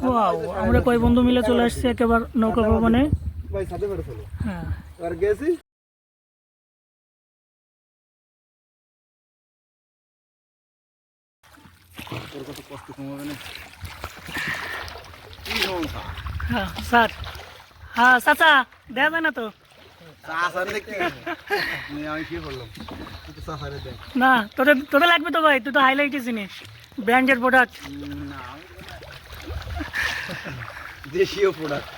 Wow, আমরা কয় বন্ধু মিলে চলে আসছি একেবারে নৌকা ভ্রমণে। ভাই সাথে বেড়ে চলো। হ্যাঁ, আর গেছি তোর কত কষ্ট কমাবে না কি সমস্যা হ্যাঁ স্যার। হ্যাঁ চাচা, দেয়া যায় না তো? চা সারে দেখতে আমি কি বললাম তুই তো চা সারে দেখ না, তোদের লাগবে তো ভাই, তুই তো হাইলাইটের জিনিস, ব্র্যান্ডেড প্রোডাক্ট। না দেশীয় product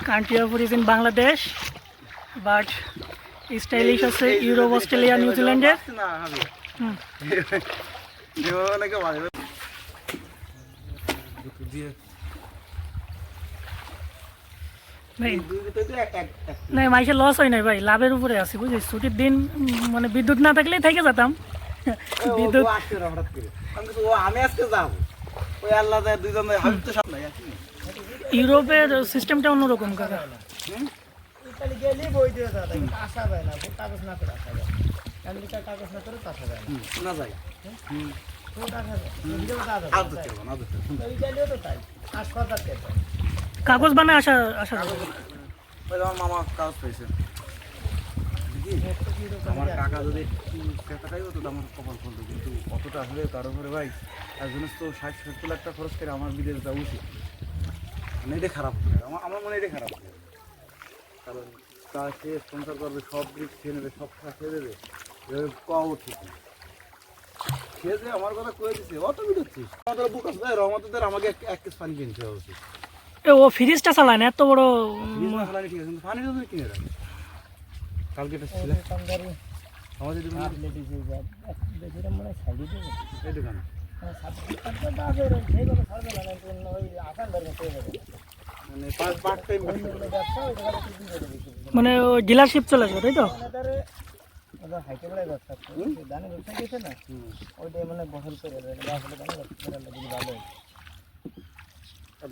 country of origin Bangladesh, but stylish আছে ইউরোপ, অস্ট্রেলিয়া, নিউজিল্যান্ডের। না হবে হুম, অনেকে বাজবে দিয়ে ভাই না, মাইসে লস হয় নাই ভাই, লাভের উপরে আছি বুঝিস। ছুটির দিন মানে বিদ্যুৎ না থাকলেই থেকে যেতাম। বিদ্যুৎ আমি আজকে যাবো ওই আল্লাহ দুইজন আমি তো সাথে নাই আছি ইউরোপের সিস্টেমটা অন্যরকম কাকা। না যাই কাগজ বানায় আসা আসা যাবে। আমার মামা কাজ পেয়েছে আমার কাকা যদি টাকাই হতো আমার কপাল খুলতো কিন্তু অতটা আসলে তার উপরে ভাই একজন তো 60-70 লাখ টাকা খরচ করে আমার বিদেশ যাওয়া উচিত মানে এটা খারাপ আমার মনে এটা খারাপ কারণ তা সে স্পন্সর করবে সব দিক খেয়ে নেবে সব টাকা খেয়ে দেবে কও ঠিক না সে যে আমার কথা কয়ে দিচ্ছে অত বিরোচ্ছিস আমাদের বুক আছে রহমতের আমাকে এক কেস পানি কিনতে হবে উচিত ও ফ্রিজটা চালায় না এত বড়। ঠিক আছে কিন্তু পানি যদি কিনে রাখে কালকে এটা ছিল আমাদের এই দোকান মানে পার্ট টাইম মানে ওই ডিলারশিপ চলে আসবে তাই তো?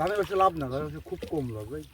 ধানে বেশি লাভ না ধানে খুব কম লাভ ভাই